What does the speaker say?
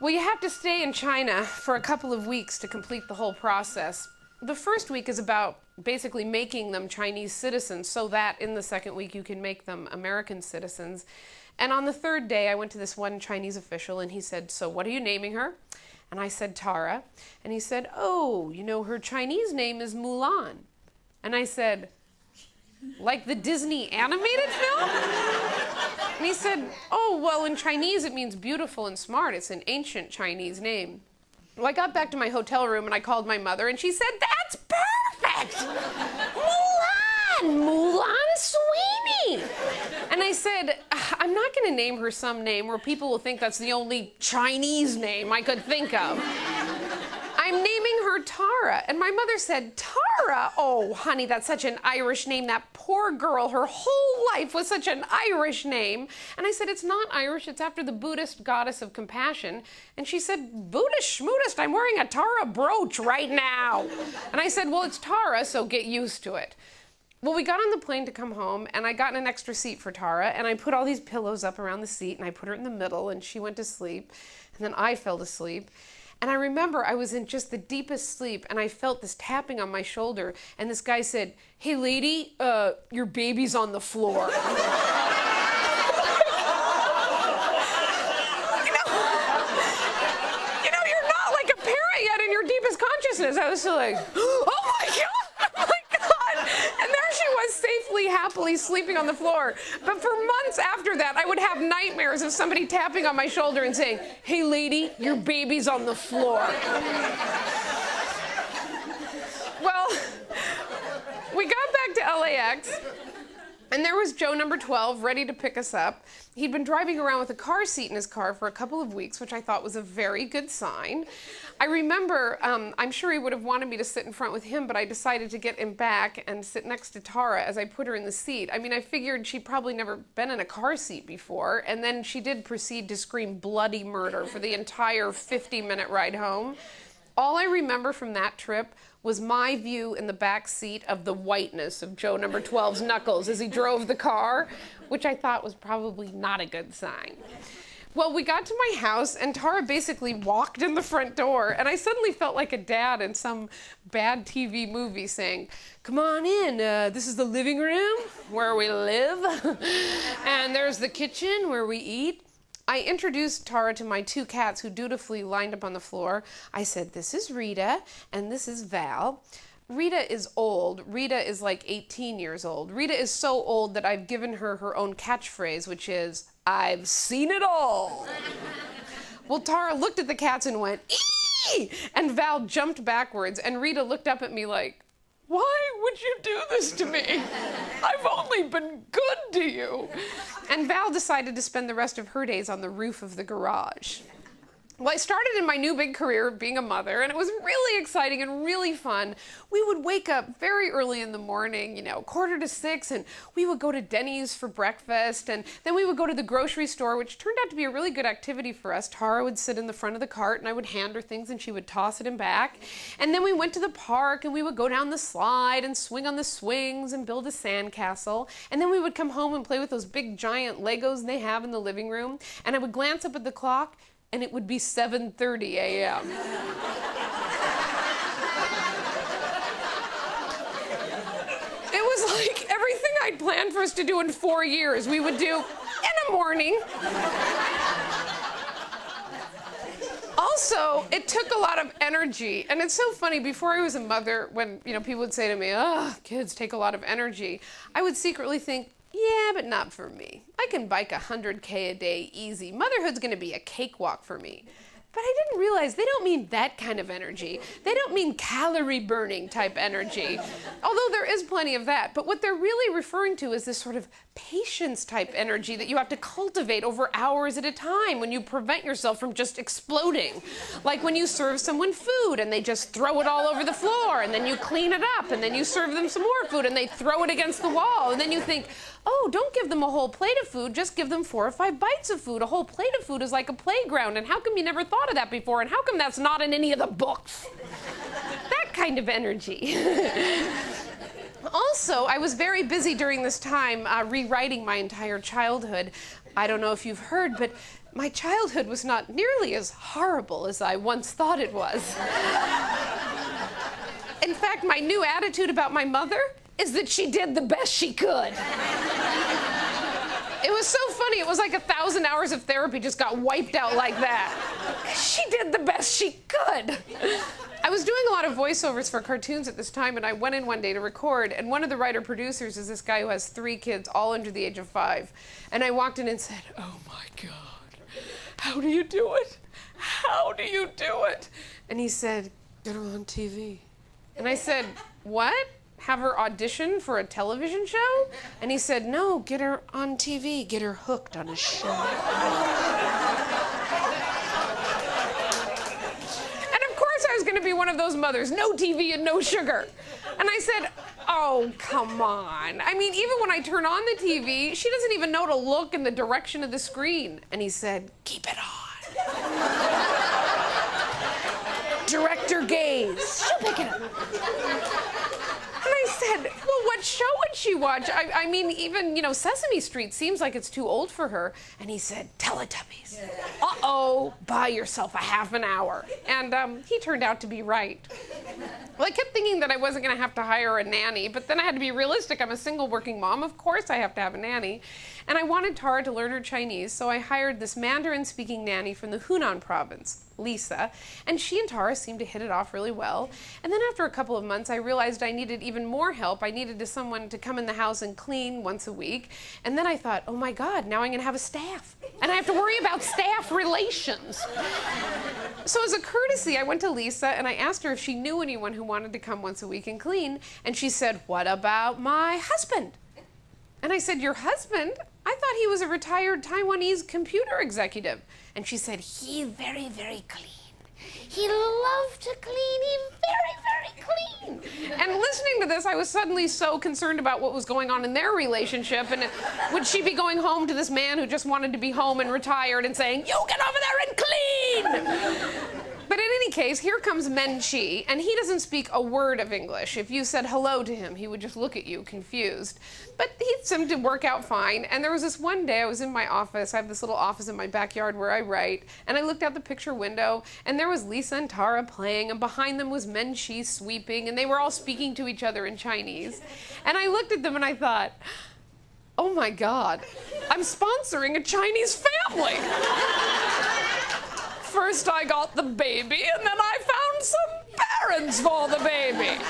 Well, you have to stay in China for a couple of weeks to complete the whole process. The first week is about basically making them Chinese citizens so that in the second week you can make them American citizens. And on the third day, I went to this one Chinese official and he said, "So what are you naming her?" And I said, "Tara." And he said, "Oh, you know, her Chinese name is Mulan." And I said, "Like the Disney animated film?" And he said, "Oh, well, in Chinese it means beautiful and smart. It's an ancient Chinese name." Well, I got back to my hotel room and I called my mother and she said, "That's perfect! Mulan! Mulan Sweeney!" And I said, "I'm not going to name her some name where people will think that's the only Chinese name I could think of. I'm naming her Tara." And my mother said, "Tara? Oh, honey, that's such an Irish name. That poor girl, her whole life was such an Irish name." And I said, "It's not Irish. It's after the Buddhist goddess of compassion." And she said, "Buddhist schmoodist, I'm wearing a Tara brooch right now." And I said, "Well, it's Tara, so get used to it." Well, we got on the plane to come home, and I got an extra seat for Tara, and I put all these pillows up around the seat, and I put her in the middle, and she went to sleep, and then I fell asleep. And I remember I was in just the deepest sleep, and I felt this tapping on my shoulder, and this guy said, "Hey, lady, your baby's on the floor." You know, you're not like a parent yet in your deepest consciousness. I was so like, "Oh my God! Oh my God!" And there she was, safely, happily sleeping on the floor. But for months after that, I would have nightmares of somebody tapping on my shoulder and saying, "Hey, lady, your baby's on the floor." Well, we got back to LAX. And there was Joe number 12 ready to pick us up. He'd been driving around with a car seat in his car for a couple of weeks, which I thought was a very good sign. I remember, I'm sure he would have wanted me to sit in front with him, but I decided to get him back and sit next to Tara as I put her in the seat. I mean, I figured she'd probably never been in a car seat before, and then she did proceed to scream bloody murder for the entire 50-minute ride home. All I remember from that trip was my view in the back seat of the whiteness of Joe number 12's knuckles as he drove the car, which I thought was probably not a good sign. Well, we got to my house, and Tara basically walked in the front door, and I suddenly felt like a dad in some bad TV movie saying, "Come on in, this is the living room where we live, and there's the kitchen where we eat." I introduced Tara to my two cats who dutifully lined up on the floor. I said, "This is Rita, and this is Val." Rita is old. Rita is like 18 years old. Rita is so old that I've given her her own catchphrase, which is, "I've seen it all." Well, Tara looked at the cats and went, "Ee!" And Val jumped backwards, and Rita looked up at me like, "Why would you do this to me? I've only been good to you." And Val decided to spend the rest of her days on the roof of the garage. Well, I started in my new big career of being a mother, and it was really exciting and really fun. We would wake up very early in the morning, 5:45, and we would go to Denny's for breakfast, and then we would go to the grocery store, which turned out to be a really good activity for us. Tara would sit in the front of the cart, and I would hand her things, and she would toss it in back. And then we went to the park, and we would go down the slide and swing on the swings and build a sandcastle. And then we would come home and play with those big, giant Legos they have in the living room, and I would glance up at the clock, and it would be 7:30 a.m. It was like everything I'd planned for us to do in 4 years, we would do in a morning. Also, it took a lot of energy. And it's so funny, before I was a mother, when people would say to me, "Oh, kids take a lot of energy," I would secretly think, yeah, but not for me. I can bike 100K a day easy. Motherhood's gonna be a cakewalk for me. But I didn't realize they don't mean that kind of energy. They don't mean calorie burning type energy, although there is plenty of that. But what they're really referring to is this sort of patience type energy that you have to cultivate over hours at a time when you prevent yourself from just exploding. Like when you serve someone food and they just throw it all over the floor, and then you clean it up, and then you serve them some more food and they throw it against the wall, and then you think, oh, don't give them a whole plate of food, just give them 4 or 5 bites of food. A whole plate of food is like a playground, and how come you never thought of that before, and how come that's not in any of the books? That kind of energy. Also, I was very busy during this time rewriting my entire childhood. I don't know if you've heard, but my childhood was not nearly as horrible as I once thought it was. In fact, my new attitude about my mother is that she did the best she could. It was so funny. It was like 1,000 hours of therapy just got wiped out like that. She did the best she could. I was doing a lot of voiceovers for cartoons at this time, and I went in one day to record, and one of the writer-producers is this guy who has 3 kids, all under the age of 5. And I walked in and said, "Oh my God, how do you do it? How do you do it?" And he said, "Get her on TV." And I said, "What? Have her audition for a television show?" And he said, "No, get her on TV, get her hooked on a show." And of course I was gonna be one of those mothers, no TV and no sugar. And I said, "Oh, come on. I mean, even when I turn on the TV, she doesn't even know to look in the direction of the screen." And he said, "Keep it on." Director gaze. She'll pick it up. And I said, "Well, what show would she watch? I mean, even, Sesame Street seems like it's too old for her." And he said, "Teletubbies." Uh-oh, buy yourself a half an hour. And he turned out to be right. Well, I kept thinking that I wasn't going to have to hire a nanny, but then I had to be realistic. I'm a single working mom. Of course I have to have a nanny. And I wanted Tara to learn her Chinese, so I hired this Mandarin-speaking nanny from the Hunan province, Lisa, and she and Tara seemed to hit it off really well. And then after a couple of months, I realized I needed even more help. I needed someone to come in the house and clean once a week. And then I thought, oh my God, now I'm going to have a staff. And I have to worry about staff relations. So as a courtesy, I went to Lisa and I asked her if she knew anyone who wanted to come once a week and clean. And she said, "What about my husband?" And I said, "Your husband? I thought he was a retired Taiwanese computer executive." And she said, "He very, very clean. He loved to clean. He very, very clean." And listening to this, I was suddenly so concerned about what was going on in their relationship. And would she be going home to this man who just wanted to be home and retired and saying, "You get over there and clean"? But in any case, here comes Men Chi, and he doesn't speak a word of English. If you said hello to him, he would just look at you confused. But he seemed to work out fine. And there was this one day I was in my office. I have this little office in my backyard where I write. And I looked out the picture window, and there was Lisa and Tara playing, and behind them was Men Chi sweeping, and they were all speaking to each other in Chinese. And I looked at them and I thought, oh my God, I'm sponsoring a Chinese family. First I got the baby, and then I found some parents for the baby.